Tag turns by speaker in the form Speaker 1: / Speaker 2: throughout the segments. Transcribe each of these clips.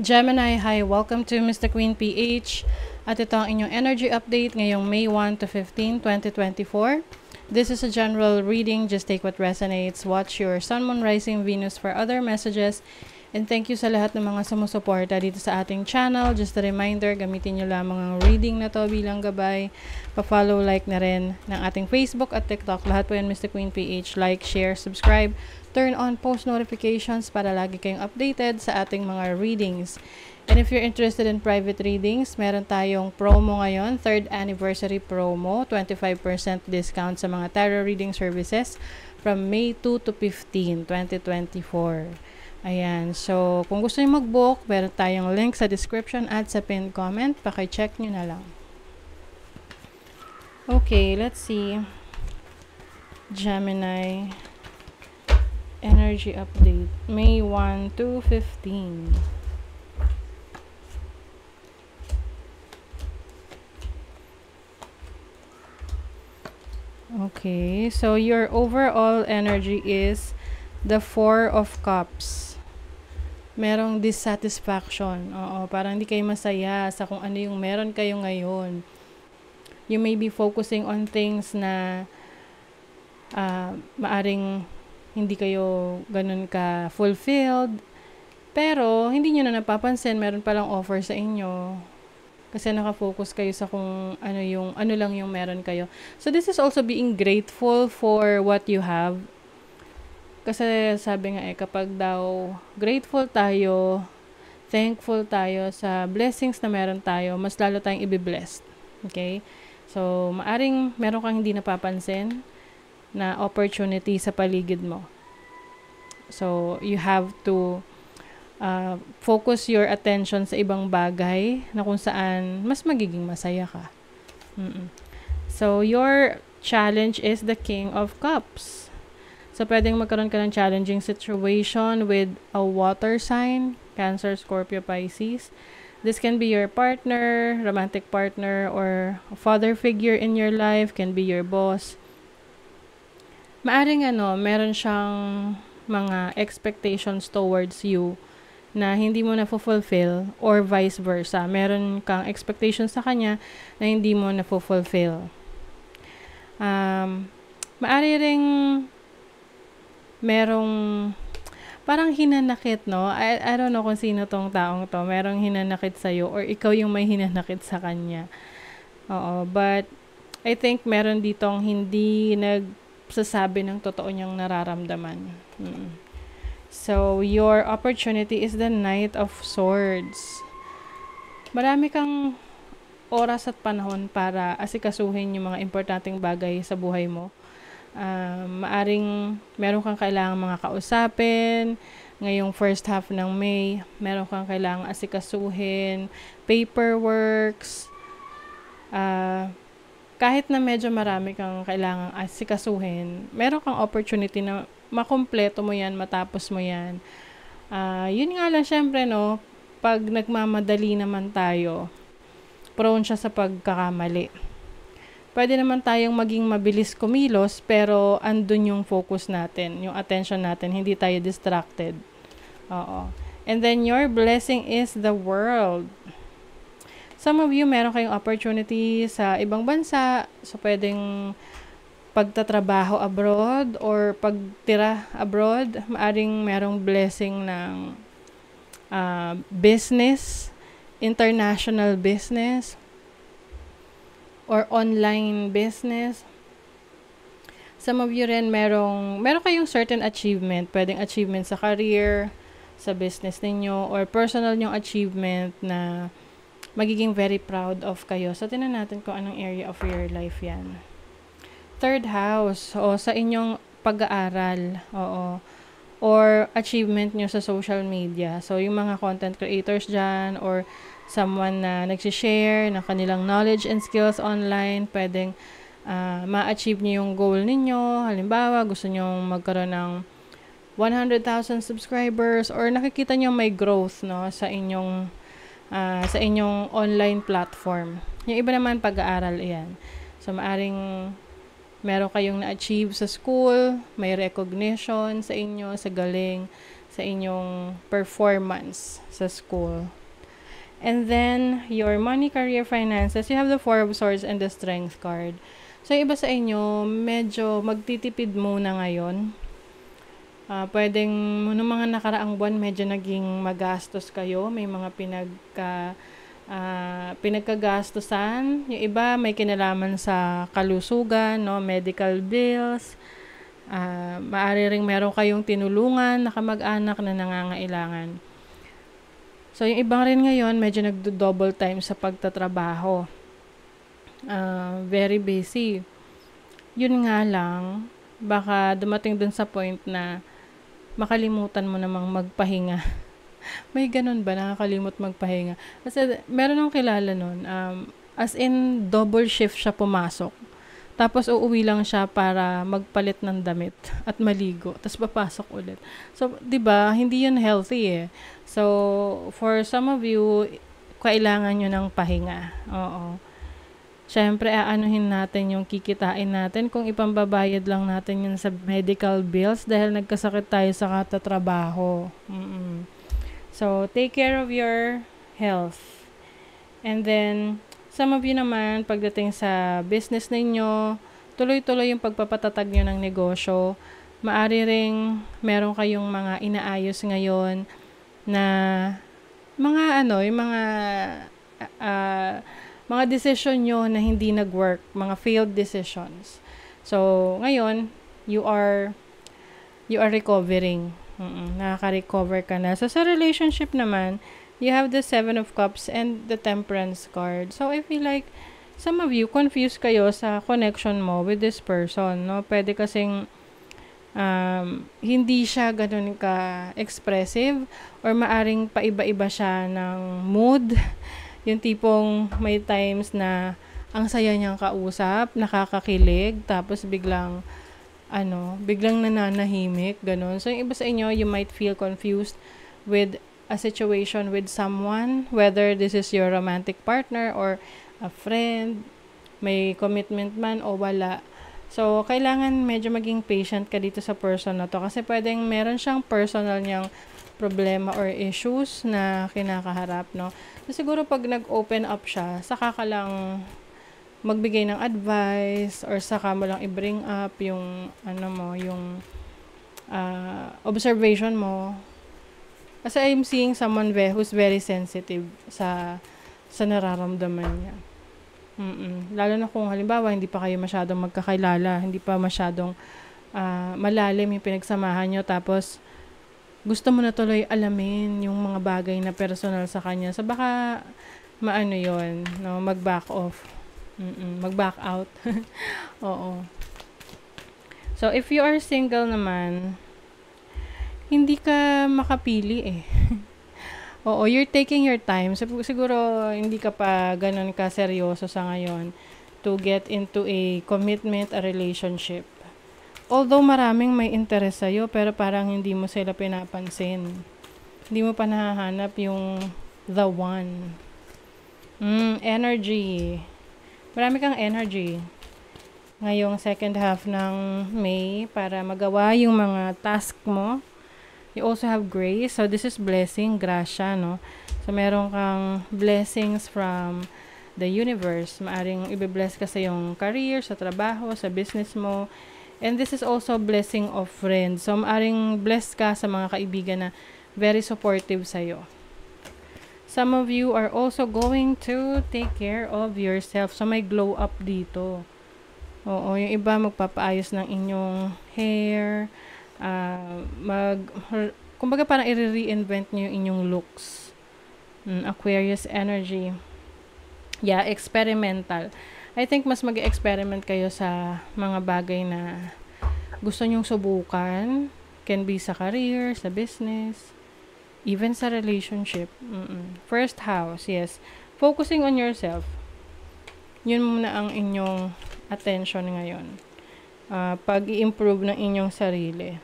Speaker 1: Gemini, hi! Welcome to Mr. Queen PH. At ito ang inyong energy update ngayong May 1 to 15, 2024. This is a general reading. Just take what resonates. Watch your Sun, Moon, Rising, Venus for other messages. And thank you sa lahat ng mga sumusuporta dito sa ating channel. Just a reminder, gamitin nyo lamang ang reading na to bilang gabay. Pa-follow, like na rin ng ating Facebook at TikTok. Lahat po yan Mr. Queen PH. Like, share, subscribe. Turn on post notifications para lagi kayong updated sa ating mga readings. And if you're interested in private readings, meron tayong promo ngayon, 3rd anniversary promo, 25% discount sa mga tarot reading services from May 2 to 15, 2024. Ayan, so kung gusto niyo mag-book, meron tayong link sa description at sa pinned comment, paki-check nyo na lang. Okay, let's see. Gemini energy update, May 1 to 15. Okay, so your overall energy is the 4 of Cups. Merong dissatisfaction. Oo, parang hindi kayo masaya sa kung ano yung meron kayo ngayon. You may be focusing on things na maaring hindi kayo ganun ka fulfilled, pero hindi nyo na napapansin, meron palang offer sa inyo kasi nakafocus kayo sa kung ano lang yung meron kayo. So this is also being grateful for what you have, kasi sabi nga kapag daw grateful tayo, thankful tayo sa blessings na meron tayo, mas lalo tayong i-blessed. Okay, so maaring meron kang hindi napapansin na opportunity sa paligid mo. So, you have to focus your attention sa ibang bagay na kung saan mas magiging masaya ka. So, your challenge is the King of Cups. So, pwedeng magkaroon ka ng challenging situation with a water sign, Cancer, Scorpio, Pisces. This can be your partner, romantic partner, or a father figure in your life, can be your boss. Maaring meron siyang mga expectations towards you na hindi mo na-fulfill or vice versa. Meron kang expectations sa kanya na hindi mo na-fulfill. Maari ring merong parang hinanakit, no? I don't know kung sino tong taong to. Merong hinanakit sa'yo or ikaw yung may hinanakit sa kanya. Oo, but I think meron ditong hindi sasabi ng totoo niyang nararamdaman. So, your opportunity is the Knight of Swords. Marami kang oras at panahon para asikasuhin yung mga importanteng bagay sa buhay mo. Maaring meron kang kailangang mga kausapin. Ngayong first half ng May, meron kang kailangang asikasuhin, paperworks, kahit na medyo marami kang kailangang asikasuhin, meron kang opportunity na makumpleto mo yan, matapos mo yan. Yun nga lang syempre, no, pag nagmamadali naman tayo, prone siya sa pagkakamali. Pwede naman tayong maging mabilis kumilos, pero andun yung focus natin, yung attention natin, hindi tayo distracted. Oo. And then your blessing is the World. Some of you, meron kayong opportunity sa ibang bansa. So, pwedeng pagtatrabaho abroad or pagtira abroad. Maaring merong blessing ng business, international business, or online business. Some of you rin, meron kayong certain achievement. Pwedeng achievement sa career, sa business ninyo, or personal nyong achievement na magiging very proud of kayo. So, tingnan natin kung anong area of your life yan. 3rd house, sa inyong pag-aaral, or achievement nyo sa social media. So, yung mga content creators dyan, or someone na nagsishare ng kanilang knowledge and skills online, pwedeng ma-achieve nyo yung goal ninyo. Halimbawa, gusto nyo magkaroon ng 100,000 subscribers, or nakikita nyo may growth, no, sa inyong online platform. Yung iba naman pag-aaral yan. So, maaring meron kayong na-achieve sa school, may recognition sa inyo, sa galing, sa inyong performance sa school. And then, your money, career, finances, you have the Four of Swords and the Strength card. So, iba sa inyo, medyo magtitipid muna ngayon. Pwedeng, noong mga nakaraang buwan, medyo naging magastos kayo. May mga pinagkagastusan. Yung iba, may kinalaman sa kalusugan, no? Medical bills. Maaari ring meron kayong tinulungan na kamag-anak na nangangailangan. So, yung ibang rin ngayon, medyo nagdo-double time sa pagtatrabaho. Very busy. Yun nga lang, baka dumating dun sa point na makalimutan mo namang magpahinga. May ganun ba, nakakalimot magpahinga? Kasi meron akong kilala nun, as in double shift siya pumasok. Tapos uuwi lang siya para magpalit ng damit at maligo, tapos papasok ulit. So, 'di ba, hindi 'yun healthy eh. So, for some of you, kailangan nyo ng pahinga. Oo. Siyempre, aanuhin natin yung kikitain natin kung ipambabayad lang natin yun sa medical bills dahil nagkasakit tayo sa katatrabaho. So, take care of your health. And then, some of you naman, pagdating sa business ninyo, tuloy-tuloy yung pagpapatatag nyo ng negosyo. Maari ring meron kayong mga inaayos ngayon na mga decision nyo na hindi nag-work, mga failed decisions. So, ngayon, you are recovering. Nakaka-recover ka na. So, sa relationship naman, you have the Seven of Cups and the Temperance card. So, I feel like some of you confused kayo sa connection mo with this person, no? Pwede kasing hindi siya ganun ka-expressive or maaring paiba-iba siya ng mood. Yung tipong may times na ang saya niyang kausap, nakakakilig, tapos biglang nananahimik, ganun. So, yung iba sa inyo, you might feel confused with a situation with someone, whether this is your romantic partner or a friend, may commitment man o wala. So, kailangan medyo maging patient ka dito sa person na to kasi pwedeng meron siyang personal niyang problema or issues na kinakaharap, no? So, siguro pag nag-open up siya, saka ka lang magbigay ng advice or saka mo lang i-bring up yung observation mo. Kasi I'm seeing someone who's very sensitive sa nararamdaman niya. Lalo na kung halimbawa hindi pa kayo masyadong magkakilala, hindi pa masyadong malalim yung pinagsamahan nyo, tapos gusto mo na tuloy alamin yung mga bagay na personal sa kanya. So, baka yun, no? Mag-back off. Mag-back out. Oo. So, if you are single naman, hindi ka makapili eh. Oo, you're taking your time. So, siguro, hindi ka pa ganun ka seryoso sa ngayon to get into a commitment, a relationship. Although maraming may interest sa'yo, pero parang hindi mo sila pinapansin. Hindi mo pa nahahanap yung the one. Energy. Marami kang energy. Ngayong second half ng May para magawa yung mga task mo. You also have grace. So, this is blessing, grasya, no? So, meron kang blessings from the universe. Maaring i-bless ka sa yung career, sa trabaho, sa business mo. And this is also blessing of friends. So, maaring blessed ka sa mga kaibigan na very supportive sa'yo. Some of you are also going to take care of yourself. So, may glow up dito. Oo, yung iba magpapaayos ng inyong hair. Kumbaga parang i-reinvent nyo yung inyong looks. Aquarius energy. Yeah, experimental. I think mas mag-experiment kayo sa mga bagay na gusto nyong subukan. Can be sa career, sa business, even sa relationship. First house, yes. Focusing on yourself. Yun muna ang inyong attention ngayon. Pag-i-improve ng inyong sarili.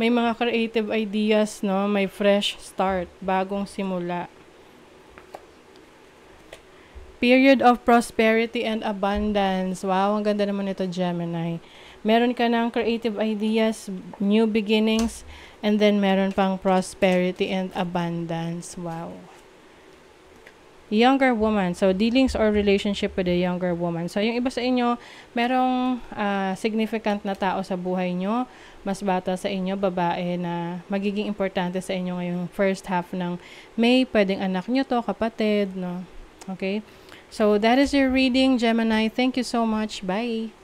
Speaker 1: May mga creative ideas, no? May fresh start, bagong simula. Period of prosperity and abundance. Wow, ang ganda naman ito, Gemini. Meron ka ng creative ideas, new beginnings, and then meron pang prosperity and abundance. Wow. Younger woman. So, dealings or relationship with a younger woman. So, yung iba sa inyo, merong significant na tao sa buhay nyo. Mas bata sa inyo, babae na magiging importante sa inyo ngayong first half ng May. Pwedeng anak nyo to, kapatid, no? Okay? So, that is your reading, Gemini. Thank you so much. Bye!